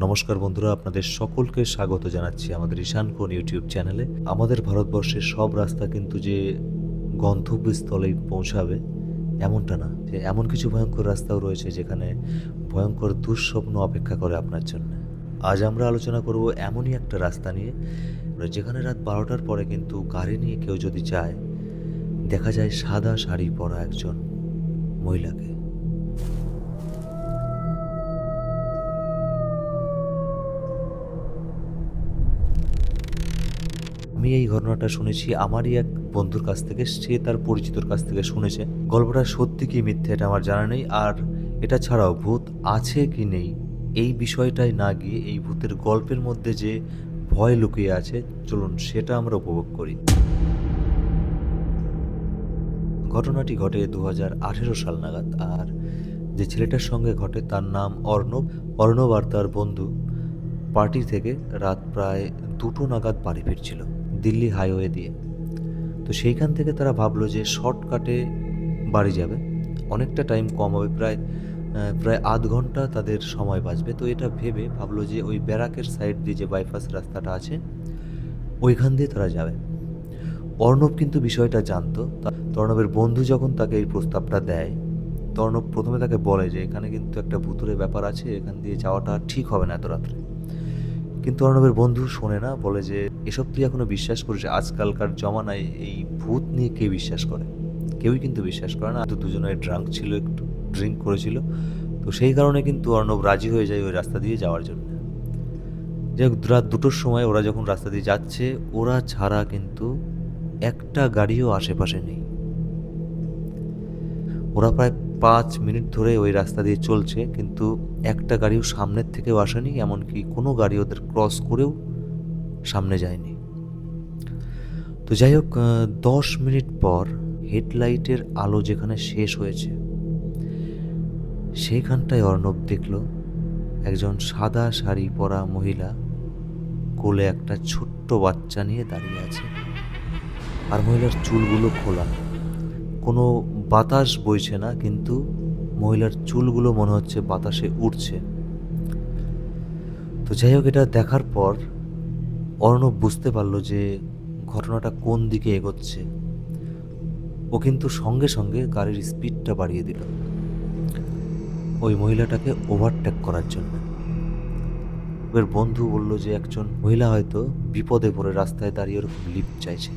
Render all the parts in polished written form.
নমস্কার বন্ধুরা, আপনাদের সকলকে স্বাগত জানাচ্ছি আমাদের ঈশান কোণ ইউটিউব চ্যানেলে। আমাদের ভারতবর্ষের সব রাস্তা কিন্তু যে গন্তব্যস্থলে পৌঁছাবে এমনটা না, যে এমন কিছু ভয়ঙ্কর রাস্তাও রয়েছে যেখানে ভয়ঙ্কর দুঃস্বপ্ন অপেক্ষা করে আপনার জন্য। আজ আমরা আলোচনা করব এমনই একটা রাস্তা নিয়ে, যেখানে রাত 12টার পরে কিন্তু গাড়ি নিয়ে কেউ যদি যায়, দেখা যায় সাদা শাড়ি পরা একজন মহিলাকে। আমি এই ঘটনাটা শুনেছি আমারই এক বন্ধুর কাছ থেকে, সে তার পরিচিতর কাছ থেকে শুনেছে। গল্পটা সত্যি কি মিথ্যে এটা আমার জানা নেই, আর এটা ছাড়াও ভূত আছে কি নেই এই বিষয়টাই না গিয়ে এই ভূতের গল্পের মধ্যে যে ভয় লুকিয়ে আছে, চলুন সেটা আমরা উপভোগ করি। ঘটনাটি ঘটে 2018 সাল নাগাদ, আর যে ছেলেটার সঙ্গে ঘটে তার নাম অর্ণব। অর্ণব আর তার বন্ধু পার্টি থেকে রাত প্রায় 2টো নাগাদ বাড়ি ফিরছিল দিল্লি হাইওয়ে দিয়ে। তো সেইখান থেকে তারা ভাবলো যে শর্টকাটে বাড়ি যাবে, অনেকটা টাইম কম হবে, প্রায় আধ ঘন্টা তাদের সময় বাঁচবে। তো এটা ভেবে ভাবলো যে ওই ব্যারাকের সাইড দিয়ে যে বাইপাস রাস্তাটা আছে ওইখান দিয়ে তারা যাবে। অর্ণব কিন্তু বিষয়টা জানতো। তো অর্ণবের বন্ধু যখন তাকে এই প্রস্তাবটা দেয়, তো অর্ণব প্রথমে তাকে বলে যে এখানে কিন্তু একটা ভূতুড়ে ব্যাপার আছে, এখান দিয়ে যাওয়াটা ঠিক হবে না এত রাত্রে। কিন্তু অর্ণবের বন্ধু শোনে না, বলে যে এসব তুই এখনো বিশ্বাস করিস? আজকালকার জমানায় এই ভূত নিয়ে কে বিশ্বাস করে? কেউই কিন্তু বিশ্বাস করে না। তো দুজনে ড্রাঙ্ক ছিল, একটু ড্রিঙ্ক করেছিল, তো সেই কারণে কিন্তু অর্ণব রাজি হয়ে যায় ওই রাস্তা দিয়ে যাওয়ার জন্য। যাই হোক, রাত 2টোর সময় ওরা যখন রাস্তা দিয়ে যাচ্ছে, ওরা ছাড়া কিন্তু একটা গাড়িও আশেপাশে নেই। ওরা প্রায় 5 মিনিট ধরে ওই রাস্তা দিয়ে চলছে, কিন্তু একটা গাড়িও সামনের থেকেও আসেনি, এমনকি কোনো গাড়ি ওদের ক্রস করেও সামনে যায়নি। তো যাই হোক, 10 মিনিট পর হেডলাইটের আলো যেখানে শেষ হয়েছে, সেইখানটায় অর্ণব দেখল একজন সাদা শাড়ি পরা মহিলা কোলে একটা ছোট্ট বাচ্চা নিয়ে দাঁড়িয়ে আছে। আর মহিলার চুলগুলো খোলা, কোনো বাতাস বইছে না, কিন্তু মহিলার চুলগুলো মনে হচ্ছে বাতাসে উড়ছে। তো যাই হোক, এটা দেখার পর অর্ণব বুঝতে পারলো যে ঘটনাটা কোন দিকে এগোচ্ছে। ও কিন্তু সঙ্গে সঙ্গে গাড়ির স্পিডটা বাড়িয়ে দিল ওই মহিলাটাকে ওভারটেক করার জন্য। ওর বন্ধু বলল যে একজন মহিলা হয়তো বিপদে পড়ে রাস্তায় দাঁড়িয়ে ওরকম লিফট চাইছে।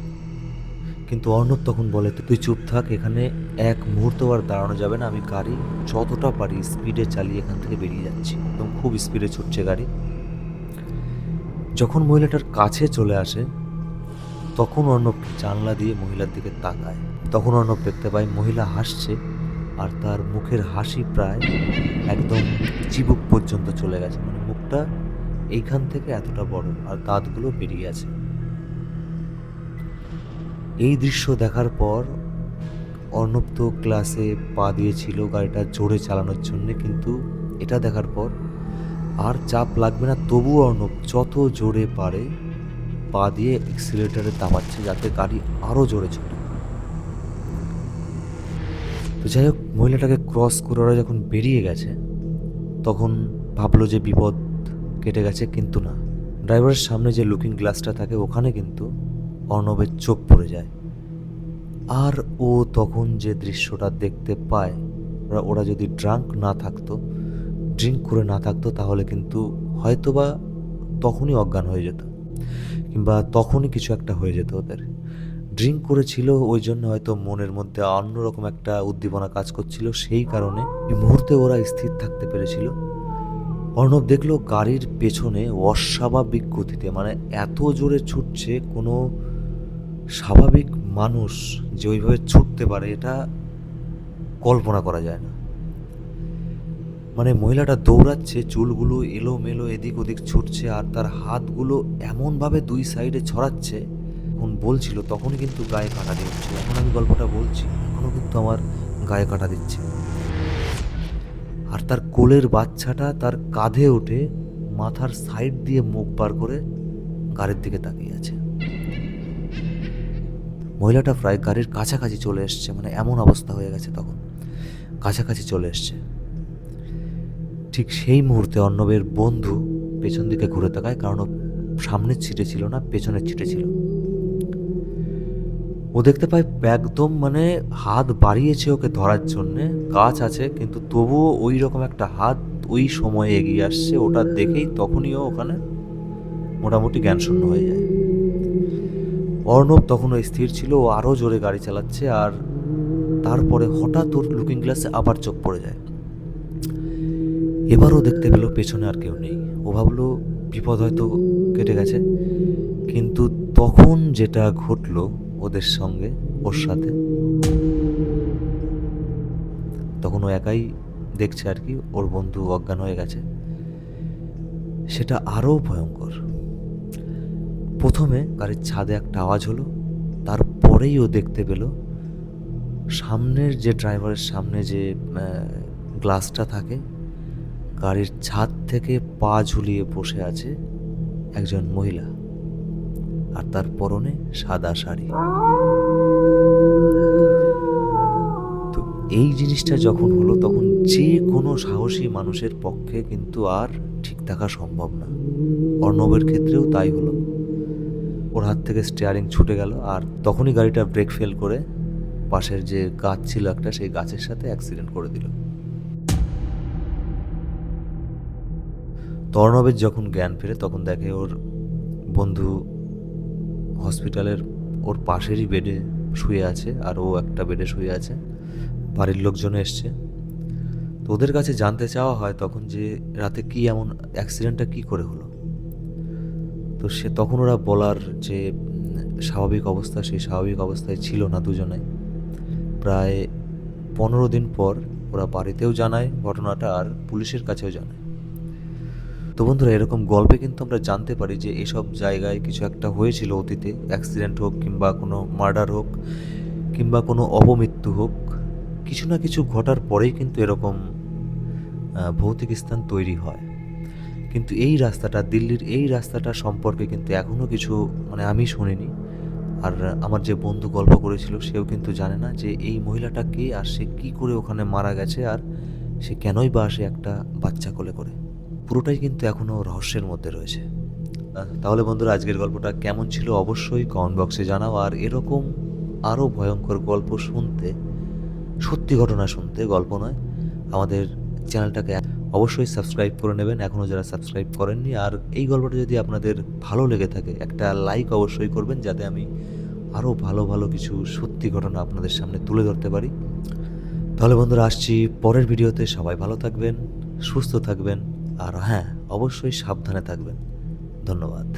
কিন্তু অর্ণব তখন বলে, তুই চুপ থাক, এখানে এক মুহূর্ত আর দাঁড়ানো যাবে না, আমি গাড়ি যতটা পারি স্পিডে চালিয়ে এখান থেকে বেরিয়ে যাচ্ছি। এবং খুব স্পিডে ছুটছে গাড়ি। যখন মহিলাটার কাছে চলে আসে, তখন অর্ণব জানলা দিয়ে মহিলার দিকে তাকায়। তখন অর্ণব দেখতে পায় মহিলা হাসছে, আর তার মুখের হাসি প্রায় একদম চিবুক পর্যন্ত চলে গেছে, মানে মুখটা এইখান থেকে এতটা বড়, আর দাঁতগুলো বেরিয়ে আছে। এই দৃশ্য দেখার পর অর্ণব তো ক্লাসে পা দিয়েছিল গাড়িটা জোরে চালানোর জন্যে, কিন্তু এটা দেখার পর আর চাপ লাগবে না, তবুও অর্ণব যত জোরে পারে পা দিয়ে এক্সিলারেটারে দাবাচ্ছে যাতে গাড়ি আরও জোরে চলে। তো যাই হোক, মহিলাটাকে ক্রস করে ওরা যখন বেরিয়ে গেছে, তখন ভাবলো যে বিপদ কেটে গেছে, কিন্তু না। ড্রাইভারের সামনে যে লুকিং গ্লাসটা থাকে ওখানে কিন্তু অর্ণবের চোখ পড়ে যায়। আর ও তখন যে দৃশ্যটা দেখতে পায়, ওরা যদি ড্রিঙ্ক করে না থাকতো, তাহলে কিন্তু হয়তোবা তখনই অজ্ঞান হয়ে যেত, কিংবা তখনই কিছু একটা হয়ে যেত ওদের। ড্রিঙ্ক করেছিল ওই জন্য হয়তো মনের মধ্যে অন্যরকম একটা উদ্দীপনা কাজ করছিল, সেই কারণে এই মুহূর্তে ওরা স্থির থাকতে পেরেছিল। অর্ণব দেখলো গাড়ির পেছনে অস্বাভাবিক গতিতে, মানে এত জোরে ছুটছে, কোনো স্বাভাবিক মানুষ যে ওইভাবে ছুটতে পারে এটা কল্পনা করা যায় না। মানে মহিলাটা দৌড়াচ্ছে, চুলগুলো এলোমেলো এদিক ওদিক ছুটছে, আর তার হাতগুলো এমনভাবে দুই সাইডে ছড়াচ্ছে। এখন বলছিল তখনই কিন্তু গায়ে কাঁটা দিয়ে উঠছিল। এখন আমি গল্পটা বলছি, এখনও কিন্তু আমার গায়ে কাঁটা দিচ্ছে। আর তার কোলের বাচ্চাটা তার কাঁধে উঠে মাথার সাইড দিয়ে মুখ বার করে গাড়ির দিকে তাকিয়ে আছে। মহিলাটা প্রায় গাড়ির কাছাকাছি চলে এসছে, মানে এমন অবস্থা হয়ে গেছে, তখন কাছাকাছি চলে এসছে। ঠিক সেই মুহূর্তে অর্ণবের বন্ধু পেছন দিকে ঘুরে তাকায়, কারণ ও সামনের ছিটে ছিল না, পেছনের ছিটে ছিল। ও দেখতে পায় একদম মানে হাত বাড়িয়েছে ওকে ধরার জন্যে, গাছ আছে কিন্তু তবুও ওই রকম একটা হাত ওই সময়ে এগিয়ে আসছে। ওটা দেখেই তখনই ও ওখানে মোটামুটি জ্ঞানশূন্য হয়ে যায়। অর্ণব তখন ওই স্থির ছিল, ও আরও জোরে গাড়ি চালাচ্ছে, আর তারপরে হঠাৎ ওর লুকিং গ্লাসে আবার চোখ পড়ে যায়। এবারও দেখতে পেল পেছনে আর কেউ নেই। ও ভাবলো বিপদ হয়তো কেটে গেছে, কিন্তু তখন যেটা ঘটলো ওদের সঙ্গে, ওর সাথে, তখন ও একাই দেখছে আর কি ওর বন্ধু অজ্ঞান হয়ে গেছে। সেটা আরও ভয়ঙ্কর। প্রথমে গাড়ির ছাদে একটা আওয়াজ হলো, তারপরেই ও দেখতে পেল সামনের যে ড্রাইভারের সামনে যে গ্লাসটা থাকে, গাড়ির ছাদ থেকে পা ঝুলিয়ে বসে আছে একজন মহিলা, আর তার পরনে সাদা শাড়ি। তো এই জিনিসটা যখন হলো, তখন যে কোনো সাহসী মানুষের পক্ষে কিন্তু আর ঠিক থাকা সম্ভব না। অর্ণবের ক্ষেত্রেও তাই হলো। ওর হাত থেকে স্টিয়ারিং ছুটে গেল, আর তখনই গাড়িটা ব্রেক ফেল করে পাশের যে গাছ ছিল একটা, সেই গাছের সাথে অ্যাক্সিডেন্ট করে দিল। অর্ণবের যখন জ্ঞান ফেরে তখন দেখে ওর বন্ধু হসপিটালের ওর পাশেরই বেডে শুয়ে আছে, আর ও একটা বেডে শুয়ে আছে। বাড়ির লোকজন এসছে, তো ওদের কাছে জানতে চাওয়া হয় তখন যে রাতে কি এমন অ্যাক্সিডেন্টটা কি করে হলো। তো তখন ওরা বলার যে স্বাভাবিক অবস্থা, সেই স্বাভাবিক অবস্থায় ছিল না দুজনে। প্রায় 15 দিন পর ওরা বাড়িতেও জানায় ঘটনাটা, আর পুলিশের কাছেও জানায়। তো বন্ধুরা, এরকম গল্পে কিন্তু আমরা জানতে পারি যে এসব জায়গায় কিছু একটা হয়েছিল অতীতে, অ্যাক্সিডেন্ট হোক কিংবা কোনো মার্ডার হোক কিংবা কোনো অপমৃত্যু হোক, কিছু না কিছু ঘটার পরেই কিন্তু এরকম ভৌতিক স্থান তৈরি হয়। কিন্তু এই রাস্তাটা, দিল্লির এই রাস্তাটা সম্পর্কে কিন্তু এখনও কিছু মানে আমি শুনিনি। আর আমার যে বন্ধু গল্প করেছিল সেও কিন্তু জানে না যে এই মহিলাটা কে, আর সে কী করে ওখানে মারা গেছে, আর সে কেনই বা আসে একটা বাচ্চা কোলে করে। পুরোটাই কিন্তু এখনও রহস্যের মধ্যে রয়েছে। তাহলে বন্ধুরা, আজকের গল্পটা কেমন ছিল অবশ্যই কমেন্ট বক্সে জানাও। আর এরকম আরও ভয়ঙ্কর গল্প শুনতে, সত্যি ঘটনা শুনতে, গল্প নয়, আমাদের চ্যানেলটাকে অবশ্যই সাবস্ক্রাইব করে নেবেন এখনও যারা সাবস্ক্রাইব করেননি। আর এই গল্পটা যদি আপনাদের ভালো লেগে থাকে, একটা লাইক অবশ্যই করবেন, যাতে আমি আরও ভালো ভালো কিছু সত্যি ঘটনা আপনাদের সামনে তুলে ধরতে পারি। তাহলে বন্ধুরা, আসছি পরের ভিডিওতে। সবাই ভালো থাকবেন, সুস্থ থাকবেন, আর হ্যাঁ, অবশ্যই সাবধানে থাকবেন। ধন্যবাদ।